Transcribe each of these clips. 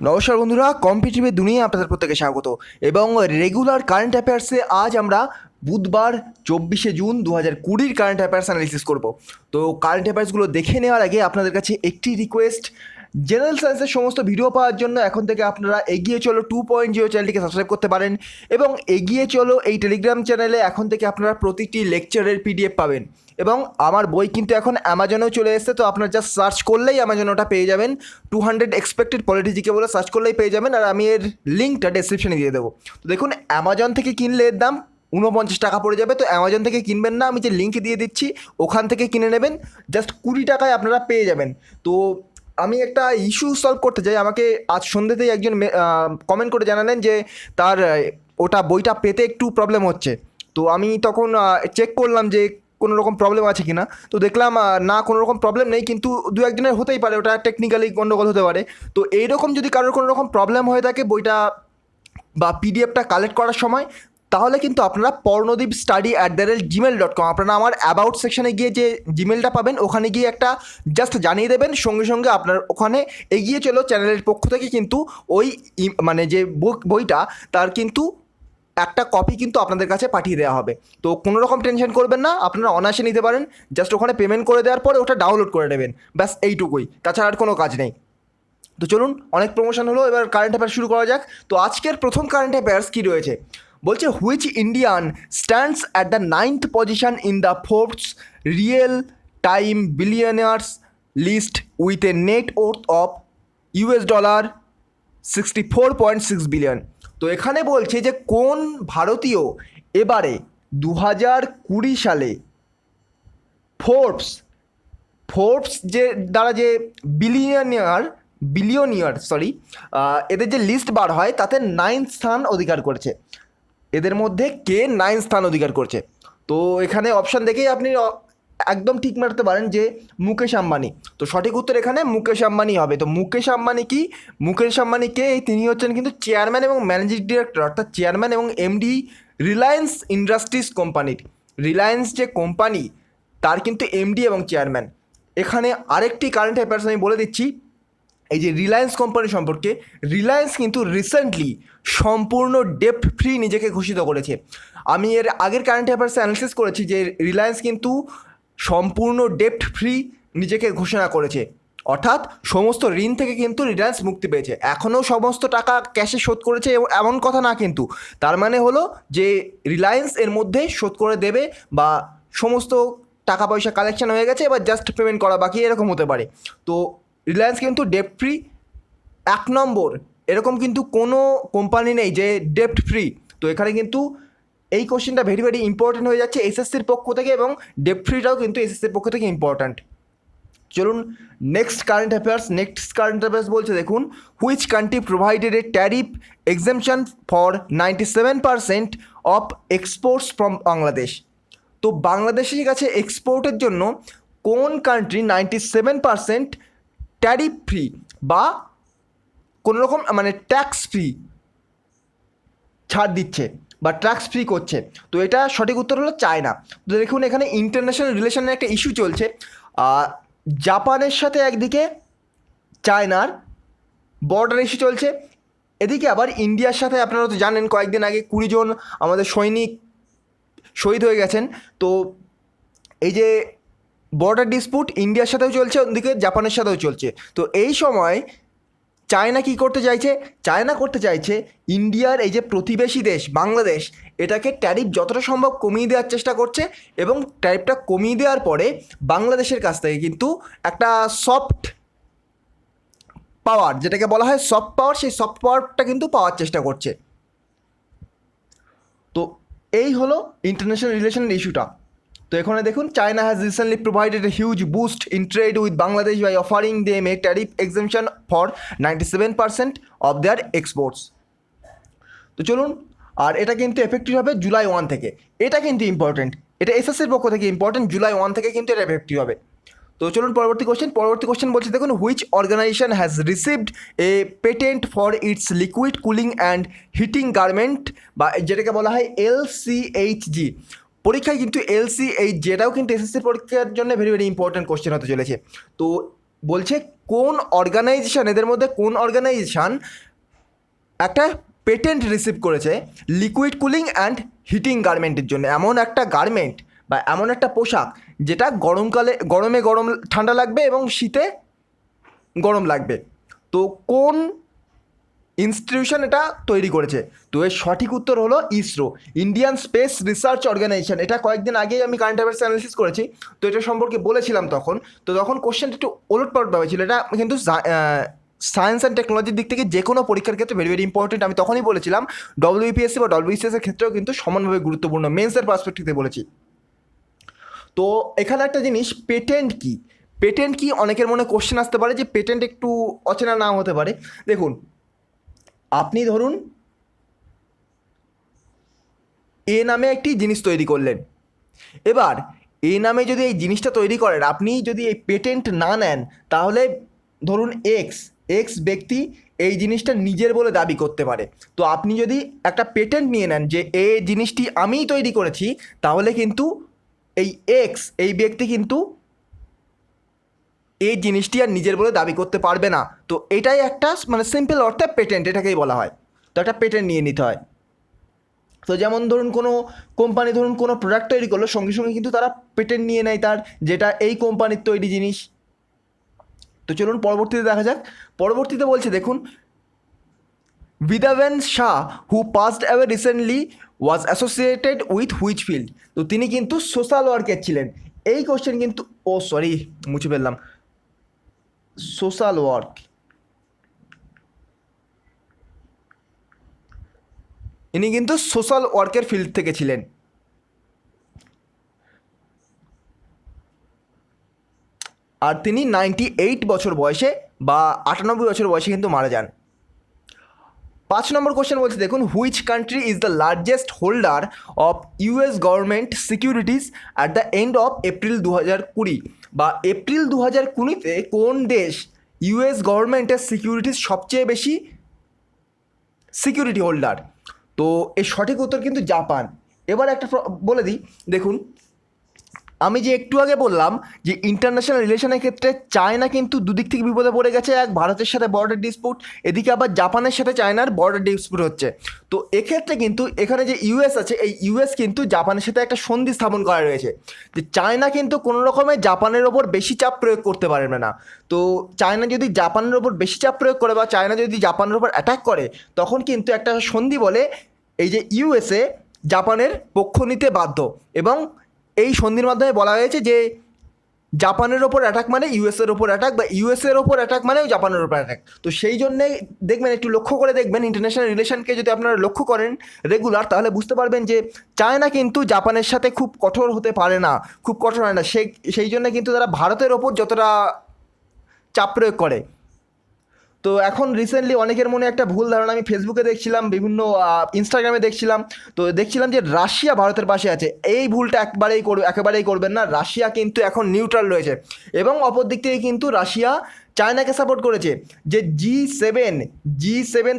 নমস্কার বন্ধুরা, কম্পিটিটিভ দুনিয়ায় আপনাদের প্রত্যেকে স্বাগত এবং রেগুলার কারেন্ট অ্যাফেয়ার্সে আজ আমরা বুধবার 24 জুন 2020 কারেন্ট অ্যাফেয়ার্স অ্যানালিসিস করব। তো কারেন্ট অ্যাফেয়ার্সগুলো দেখে নেওয়ার আগে আপনাদের কাছে একটি রিকোয়েস্ট, জেনারেল সায়েন্সের সমস্ত ভিডিও পাওয়ার জন্য এখন থেকে আপনারা এগিয়ে চলো 2.0 চ্যানেলটিকে সাবস্ক্রাইব করতে পারেন এবং এগিয়ে চলো এই টেলিগ্রাম চ্যানেলে এখন থেকে আপনারা প্রতিটি লেকচারের পিডিএফ পাবেন এবং আমার বই কিন্তু এখন অ্যামাজনেও চলে এসেছে। তো আপনারা জাস্ট সার্চ করলেই অ্যামাজনে ওটা পেয়ে যাবেন, 200 এক্সপেক্টেড পলিটিজিকে বলে সার্চ করলেই পেয়ে যাবেন, আর আমি এর লিঙ্কটা ডেসক্রিপশনে দিয়ে দেবো। তো দেখুন, অ্যামাজন থেকে কিনলে এর দাম 49 টাকা পড়ে যাবে। তো অ্যামাজন থেকে কিনবেন না, আমি যে লিঙ্ক দিয়ে দিচ্ছি ওখান থেকে কিনে নেবেন, জাস্ট 20 টাকায় আপনারা পেয়ে যাবেন। তো আমি একটা ইস্যু সলভ করতে চাই। আমাকে আজ সন্ধ্যেতেই একজন কমেন্ট করে জানালেন যে তার ওটা বইটা পেতে একটু প্রবলেম হচ্ছে। তো আমি তখন চেক করলাম যে কোনো রকম প্রবলেম আছে কিনা। তো দেখলাম না, কোনো রকম প্রবলেম নেই, কিন্তু দু একদিনের হতেই পারে, ওটা টেকনিক্যালি গন্ডগোল হতে পারে। তো এইরকম যদি কারোর কোনো রকম প্রবলেম হয়ে থাকে বইটা বা পিডিএফটা কালেক্ট করার সময়, তাহলে কিন্তু আপনারা pornodipstudy@gmail.com আপনারা আমার অ্যাবাউট সেকশানে গিয়ে যে জিমেলটা পাবেন ওখানে গিয়ে একটা জাস্ট জানিয়ে দেবেন, সঙ্গে সঙ্গে আপনার ওখানে এগিয়ে চলো চ্যানেলের পক্ষ থেকে কিন্তু ওই মানে যে বইটা তার কিন্তু একটা কপি কিন্তু আপনাদের কাছে পাঠিয়ে দেওয়া হবে। তো কোনো রকম টেনশন করবেন না, আপনারা অনায়াসে নিতে পারেন। জাস্ট ওখানে পেমেন্ট করে দেওয়ার পরে ওটা ডাউনলোড করে নেবেন, ব্যাস এইটুকুই, তাছাড়া আর কোনো কাজ নেই। তো চলুন, অনেক প্রমোশন হলো, এবার কারেন্ট অ্যাফেয়ার্স শুরু করা যাক। তো আজকের প্রথম কারেন্ট অ্যাফেয়ার্স কী রয়েছে বলছে, which Indian stands at the 9th position in the Forbes real time billionaires list with a net worth of $64.6 billion. তো এখানে বলছে যে কোন ভারতীয় এবারে 2020 সালে ফোর্বস যে দ্বারা যে বিলিয়নিয়ার এদের যে লিস্ট বার হয় তাতে 9th স্থান অধিকার করেছে। এদের মধ্যে কে 9th স্থান অধিকার করছে? তো এখানে অপশান দেখেই আপনি একদম ঠিক মারতে পারেন যে মুকেশ আম্বানি। তো সঠিক উত্তর এখানে মুকেশ আম্বানি হবে। তো মুকেশ আম্বানি কে? তিনি হচ্ছেন কিন্তু চেয়ারম্যান এবং ম্যানেজিং ডিরেক্টর, অর্থাৎ চেয়ারম্যান এবং এমডি রিলায়েন্স ইন্ডাস্ট্রিজ কোম্পানির। রিলায়েন্স যে কোম্পানি তার কিন্তু এমডি এবং চেয়ারম্যান। এখানে আরেকটি কারেন্ট অ্যাফেয়ার্স আমি বলে দিচ্ছি এই যে রিলায়েন্স কোম্পানি সম্পর্কে। রিলায়েন্স কিন্তু রিসেন্টলি সম্পূর্ণ ডেপ্ট ফ্রি নিজেকে ঘোষিত করেছে। আমি এর আগের কারেন্ট অ্যাফেয়ার্সে অ্যানালিসিস করেছি যে রিলায়েন্স কিন্তু সম্পূর্ণ ডেপ্ট ফ্রি নিজেকে ঘোষণা করেছে, অর্থাৎ সমস্ত ঋণ থেকে কিন্তু রিলায়েন্স মুক্তি পেয়েছে। এখনও সমস্ত টাকা ক্যাশে শোধ করেছে এমন কথা না, কিন্তু তার মানে হলো যে রিলায়েন্স এর মধ্যে শোধ করে দেবে বা সমস্ত টাকা পয়সা কালেকশন হয়ে গেছে, এবার জাস্ট পেমেন্ট করা বাকি, এরকম হতে পারে। তো রিলায়েন্স কিন্তু ডেপ্ট ফ্রি 1 নম্বর, এরকম কিন্তু কোনো কোম্পানি নেই যে ডেপ্ট ফ্রি। তো এখানে কিন্তু এই কোশ্চেনটা ভেরি ভেরি ইম্পর্টেন্ট হয়ে যাচ্ছে এসএসসির পক্ষ থেকে, এবং ডেপ্ট ফ্রিটাও কিন্তু এসএসসির পক্ষ থেকে ইম্পর্ট্যান্ট। চলুন নেক্সট কারেন্ট অ্যাফেয়ার্স বলছে, দেখুন, which country provided A tariff exemption for 97% of exports from Bangladesh. তো বাংলাদেশের কাছে এক্সপোর্টের জন্য কোন কান্ট্রি 97% ট্যারিফ ফ্রি বা কোনো রকম মানে ট্যাক্স ফ্রি ছাড় দিচ্ছে বা ট্যাক্স ফ্রি করছে? তো এটা সঠিক উত্তর হলো চায়না। তো দেখুন, এখানে ইন্টারন্যাশনাল রিলেশনের একটা ইস্যু চলছে। জাপানের সাথে একদিকে চায়নার বর্ডার ইস্যু চলছে, এদিকে আবার ইন্ডিয়ার সাথে আপনারা তো জানেন কয়েকদিন আগে 20 জন আমাদের সৈনিক শহীদ হয়ে গেছেন। তো এই যে বর্ডার ডিসপুট ইন্ডিয়ার সাথেও চলছে, ওদিকে জাপানের সাথেও চলছে। তো এই সময় চায়না কী করতে চাইছে? চায়না করতে চাইছে ইন্ডিয়ার এই যে প্রতিবেশী দেশ বাংলাদেশ, এটাকে ট্যারিফ যতটা সম্ভব কমিয়ে দেওয়ার চেষ্টা করছে, এবং ট্যারিফটা কমিয়ে দেওয়ার পরে বাংলাদেশের কাছ থেকে কিন্তু একটা সফট পাওয়ার, যেটাকে বলা হয় সফট পাওয়ার, সেই সফট পাওয়ারটা কিন্তু পাওয়ার চেষ্টা করছে। তো এই হলো ইন্টারন্যাশনাল রিলেশনের ইস্যুটা। তো এখানে দেখুন, China has recently provided a huge boost in trade with Bangladesh by offering them a tariff exemption for 97% of their exports. তো চলুন, আর এটা কিন্তু এফেক্টিভ হবে জুলাই 1 থেকে। এটা কিন্তু ইম্পর্টেন্ট, এটা এসএসসির পক্ষ থেকে ইম্পর্টেন্ট, জুলাই 1 থেকে কিন্তু এটা এফেক্টিভ হবে। তো চলুন পরবর্তী কোশ্চেন বলছে, দেখুন, which organisation has received a patent for its liquid cooling and heating garment, বা যেটাকে বলা হয় LCHG। পরীক্ষায় কিন্তু LCH যেটাও কিন্তু এসএসসির পরীক্ষার জন্য ভেরি ভেরি ইম্পর্টেন্ট কোশ্চেন হতে চলেছে। তো বলছে কোন অর্গানাইজেশন, এদের মধ্যে কোন অর্গানাইজেশন একটা পেটেন্ট রিসিভ করেছে লিকুইড কুলিং অ্যান্ড হিটিং গার্মেন্টের জন্য। এমন একটা গার্মেন্ট বা এমন একটা পোশাক যেটা গরমকালে গরমে গরম ঠান্ডা লাগবে এবং শীতে গরম লাগবে। তো কোন ইনস্টিটিউশন এটা তৈরি করেছে? তো এর সঠিক উত্তর হলো ISRO, Indian Space Research Organisation. এটা কয়েকদিন আগেই আমি কারেন্ট অ্যাফেয়ার্স অ্যানালিসিস করেছি, তো এটা সম্পর্কে বলেছিলাম তখন কোশ্চেনটা একটু ওলটপালট হয়েছিল। এটা কিন্তু সায়েন্স অ্যান্ড টেকনোলজির দিক থেকে যে কোনো পরীক্ষার ক্ষেত্রে ভেরি ভেরি ইম্পর্টেন্ট। আমি তখনই বলেছিলাম ডব্লিউবিপিএসসি বা ডব্লিউবিসিএস এর ক্ষেত্রেও কিন্তু সমানভাবে গুরুত্বপূর্ণ, মেন্সের পার্সপেক্টিভে বলেছি। তো এখানে একটা জিনিস, পেটেন্ট কি? পেটেন্ট কি অনেকের মনে কোশ্চেন আসতে পারে যে পেটেন্ট একটু অচেনা নাম হতে পারে। দেখুন, আপনি ধরুন এ নামে একটি জিনিস তৈরি করলেন, এবার এ নামে যদি এই জিনিসটা তৈরি করেন, আপনি যদি এই পেটেন্ট না নেন, তাহলে ধরুন এক্স ব্যক্তি এই জিনিসটা নিজের বলে দাবি করতে পারে। তো আপনি যদি একটা পেটেন্ট নিয়ে নেন যে এই জিনিসটি আমিই তৈরি করেছি, তাহলে কিন্তু এই ব্যক্তি কিন্তু এই জিনিসটি আর নিজের বলে দাবি করতে পারবে না। তো এটাই একটা মানে সিম্পল অর্থে পেটেন্ট, এটাকেই বলা হয়। তো একটা পেটেন্ট নিয়ে নিতে হয়। তো যেমন ধরুন কোনো কোম্পানি ধরুন কোনো প্রোডাক্ট তৈরি করলো, সঙ্গে সঙ্গে কিন্তু তারা পেটেন্ট নিয়ে নেয় তার, যেটা এই কোম্পানির তৈরি জিনিস। তো চলুন পরবর্তীতে দেখা যাক। পরবর্তীতে বলছে দেখুন, Vidaben Shah who passed away recently was associated with which field? তো তিনি কিন্তু সোশ্যাল ওয়ার্কের ছিলেন। এই কোশ্চেন কিন্তু মুছে ফেললাম, সোশ্যাল ওয়ার্ক। ইনি কিন্তু সোশ্যাল ওয়ার্কের ফিল্ড থেকে ছিলেন। আর তিনি 98 বছর বয়সে বা 98 বছর বয়সে কিন্তু মারা যান। 5 নম্বর কোশ্চেন বলছে দেখুন, which country is the largest holder of US government securities at the end of April 2020? বা এপ্রিল 2020-তে কোন দেশ ইউএস গভর্নমেন্টের সিকিউরিটিজ সবচেয়ে বেশি সিকিউরিটি হোল্ডার? তো এর সঠিক উত্তর কিন্তু জাপান। এবার একটা বলে দিই, দেখুন আমি যে একটু আগে বললাম যে ইন্টারন্যাশনাল রিলেশনের ক্ষেত্রে চায়না কিন্তু দুদিক থেকে বিপদে পড়ে গেছে। এক, ভারতের সাথে বর্ডার ডিসপুট, এদিকে আবার জাপানের সাথে চায়নার বর্ডার ডিসপুট হচ্ছে। তো এক্ষেত্রে কিন্তু এখানে যে ইউএস আছে, এই ইউএস কিন্তু জাপানের সাথে একটা সন্ধি স্থাপন করা রয়েছে যে চায়না কিন্তু কোনো রকমে জাপানের ওপর বেশি চাপ প্রয়োগ করতে পারবে না। তো চায়না যদি জাপানের ওপর বেশি চাপ প্রয়োগ করে বা চায়না যদি জাপানের ওপর অ্যাটাক করে, তখন কিন্তু একটা সন্ধি বলে এই যে ইউএসএ জাপানের পক্ষ নিতে বাধ্য। এবং এই সন্ধির মাধ্যমে বলা হয়েছে যে জাপানের ওপর অ্যাটাক মানে ইউএসের ওপর অ্যাটাক, বা ইউএসের ওপর অ্যাটাক মানেও জাপানের ওপর অ্যাটাক। তো সেই জন্যে দেখবেন, একটু লক্ষ্য করে দেখবেন ইন্টারন্যাশনাল রিলেশনকে যদি আপনারা লক্ষ্য করেন রেগুলার, তাহলে বুঝতে পারবেন যে চায়না কিন্তু জাপানের সাথে খুব কঠোর হতে পারে না, খুব কঠোর হয় না। সেই জন্য কিন্তু তারা ভারতের ওপর যতটা চাপ প্রয়োগ করে। তো এখন রিসেন্টলি অনেকের মনে একটা ভুল ধারণা, আমি ফেসবুকে দেখছিলাম, বিভিন্ন ইনস্টাগ্রামে দেখছিলাম, তো দেখছিলাম যে রাশিয়া ভারতের পাশে আছে। এই ভুলটা একেবারেই করবেন না। রাশিয়া কিন্তু এখন নিউট্রাল রয়েছে, এবং অপর দিক থেকে কিন্তু রাশিয়া চায়নাকে সাপোর্ট করেছে। যে জি সেভেন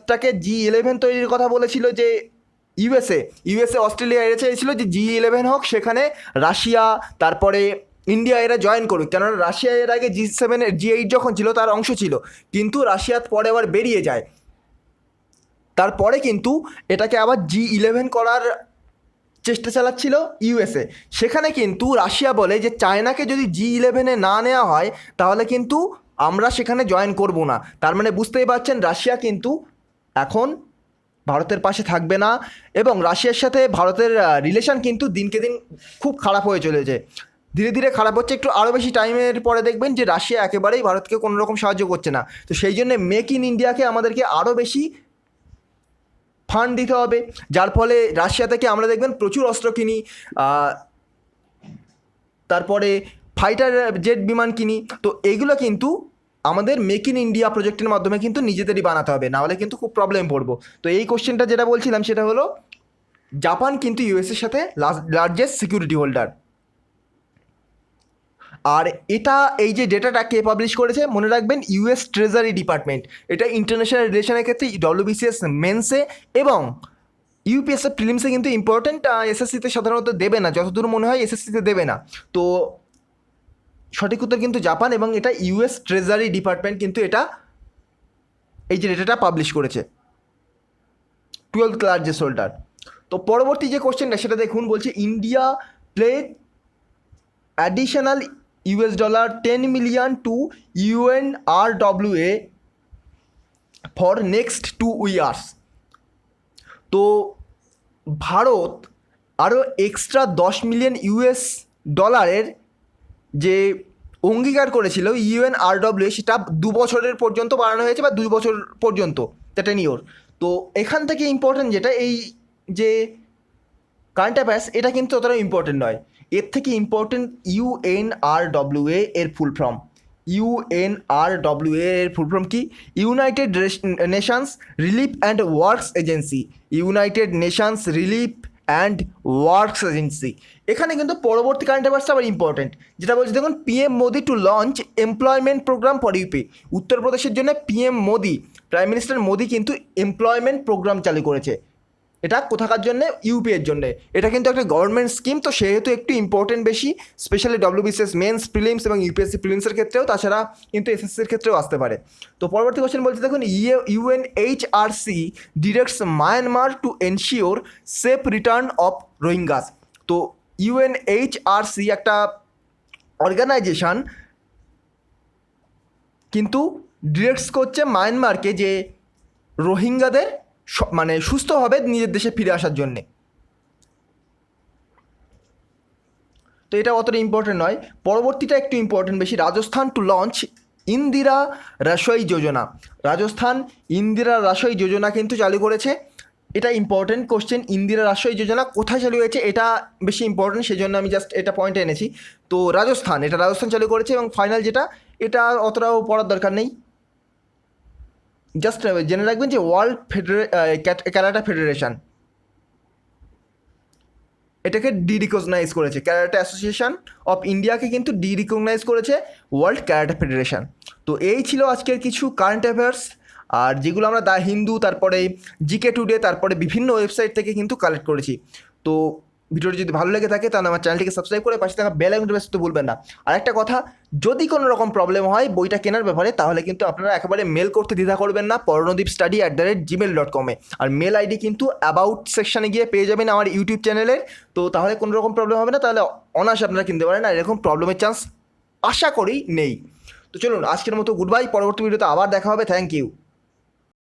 টাকে G11 তৈরির কথা বলেছিল যে ইউএসএ অস্ট্রেলিয়া এরা চেয়েছিল যে G11 হোক, সেখানে রাশিয়া তারপরে ইন্ডিয়া এরা জয়েন করুক। কেননা রাশিয়া এর আগে G8 যখন ছিল তার অংশ ছিল, কিন্তু রাশিয়া পরে আবার বেরিয়ে যায়। তারপরে কিন্তু এটাকে আবার G11 করার চেষ্টা চালাচ্ছিল ইউএসএ। সেখানে কিন্তু রাশিয়া বলে যে চায়নাকে যদি G11-এ না নেওয়া হয়, তাহলে কিন্তু আমরা সেখানে জয়েন করব না। তার মানে বুঝতেই পারছেন রাশিয়া কিন্তু এখন ভারতের পাশে থাকবে না, এবং রাশিয়ার সাথে ভারতের রিলেশন কিন্তু দিনকে দিন খুব খারাপ হয়ে চলেছে, ধীরে ধীরে খারাপ হচ্ছে। একটু আরও বেশি টাইমের পরে দেখবেন যে রাশিয়া একেবারেই ভারতকে কোনো রকম সাহায্য করছে না। তো সেই জন্যে মেক ইন ইন্ডিয়াকে আমাদেরকে আরও বেশি ফান্ড দিতে হবে, যার ফলে রাশিয়া থেকে আমরা দেখবেন প্রচুর অস্ত্র কিনি, তারপরে ফাইটার জেট বিমান কিনি। তো এইগুলো কিন্তু আমাদের মেক ইন ইন্ডিয়া প্রজেক্টের মাধ্যমে কিন্তু নিজেদেরই বানাতে হবে, নাহলে কিন্তু খুব প্রবলেম পড়বো। তো এই কোশ্চেনটা যেটা বলছিলাম সেটা হলো জাপান কিন্তু ইউএসের সাথে লার্জেস্ট সিকিউরিটি হোল্ডার। আর এটা এই যে ডেটাটা কে পাবলিশ করেছে মনে রাখবেন, ইউএস ট্রেজারি ডিপার্টমেন্ট। এটা ইন্টারন্যাশনাল রিলেশনের ক্ষেত্রে ডব্লিউবিসিএস মেন্সে এবং ইউপিএসসি প্রিলিমসে কিন্তু ইম্পর্টেন্ট, এসএসসিতে সাধারণত দেবে না, যতদূর মনে হয় এসএসসিতে দেবে না। তো সঠিক উত্তর কিন্তু জাপান, এবং এটা ইউএস ট্রেজারি ডিপার্টমেন্ট কিন্তু এটা এই যে ডেটাটা পাবলিশ করেছে, 12th লার্জেস্ট হোল্ডার। তো পরবর্তী যে কোশ্চেনটা সেটা দেখুন, বলছে India played additional $10 million to UNRWA for next 2 years। তো ভারত আরও এক্সট্রা $10 মিলিয়ন যে অঙ্গীকার করেছিল UNRWA, সেটা 2 বছরের পর্যন্ত বাড়ানো হয়েছে, বা 2 বছর পর্যন্ত, দ্যাট টেনিওর। তো এখান থেকে ইম্পর্টেন্ট যেটা, এই যে কারেন্ট অ্যাফেয়ার্স, এটা কিন্তু অতটা ইম্পর্টেন্ট নয়। এর থেকে ইম্পর্টেন্ট UNRWA এর ফুল ফর্ম। UNRWA এর ফুল ফর্ম কি? United Nations relief and works agency. United Nations relief and works agency. এখানে কিন্তু পরবর্তী কারেন্ট অ্যাফেয়ার্সটা আবার ইম্পর্টেন্ট, যেটা বলছে দেখুন, PM Modi to launch employment programme for UP. উত্তরপ্রদেশের জন্য PM Modi, prime minister Modi কিন্তু এমপ্লয়মেন্ট প্রোগ্রাম চালু করেছে। এটা কোথাকার জন্যে? ইউপি এর জন্যে। এটা কিন্তু একটা গভর্নমেন্ট স্কিম, তো সেহেতু একটু ইম্পর্টেন্ট বেশি, স্পেশালি WBCS মেন্স, প্রিলিমস এবং UPSC প্রিলিমসের ক্ষেত্রেও, তাছাড়া কিন্তু SSCর ক্ষেত্রেও আসতে পারে। তো পরবর্তী কোশ্চেন বলছে দেখুন, UNHRC directs Myanmar to ensure safe return of Rohingyas. তো UNHRC একটা অর্গানাইজেশন কিন্তু ডিরেক্টস করছে মায়ানমারকে যে রোহিঙ্গাদের মানে সুস্থভাবে নিজের দেশে ফিরে আসার জন্যে। তো এটা অতটা ইম্পর্টেন্ট নয়। পরবর্তীটা একটু ইম্পর্টেন্ট বেশি, রাজস্থান টু লঞ্চ ইন্দিরা রসোই যোজনা। রাজস্থান ইন্দিরা রসোই যোজনা কিন্তু চালু করেছে। এটা ইম্পর্টেন্ট কোশ্চেন, ইন্দিরা রসোই যোজনা কোথায় চালু হয়েছে এটা বেশি ইম্পর্টেন্ট, সেই জন্য আমি জাস্ট এটা পয়েন্টে এনেছি। তো রাজস্থান চালু করেছে, এবং ফাইনাল যেটা, এটা অতটাও পড়ার দরকার নেই, জাস্ট জেনে রাখবেন যে ওয়ার্ল্ড ক্যারাটা ফেডারেশন এটাকে রিকগনাইজ করেছে। ক্যারাটে অ্যাসোসিয়েশন অফ ইন্ডিয়াকে কিন্তু রিকগনাইজ করেছে ওয়ার্ল্ড ক্যারাটে ফেডারেশন। তো এই ছিল আজকের কিছু কারেন্ট অ্যাফেয়ার্স, আর যেগুলো আমরা দ্য হিন্দু, তারপরে জিকে টুডে, তারপরে বিভিন্ন ওয়েবসাইট থেকে কিন্তু কালেক্ট করেছি। তো ভিডিওটি যদি ভালো লেগে থাকে তাহলে আমার চ্যানেলটিকে সাবস্ক্রাইব করে পাশে থাকা বেল আইকনটি প্রেস করতে ভুলবেন না। আর একটা কথা, যদি কোনো রকম প্রবলেম হয় বইটা কেনার ব্যাপারে, তাহলে কিন্তু আপনারা একেবারে মেল করতে দ্বিধা করবেন না pornodipstudy@gmail.com এ। আর মেল আইডি কিন্তু অ্যাবাউট সেকশানে গিয়ে পেয়ে যাবেন আমার ইউটিউব চ্যানেলের। তো তাহলে কোনো রকম প্রবলেম হবে না, তাহলে অনায়াসে আপনারা কিনতে পারেন, আর এরকম প্রবলেমের চান্স আশা করি নেই। তো চলুন, আজকের মতো গুড বাই, পরবর্তী ভিডিওতে আবার দেখা হবে। Thank you.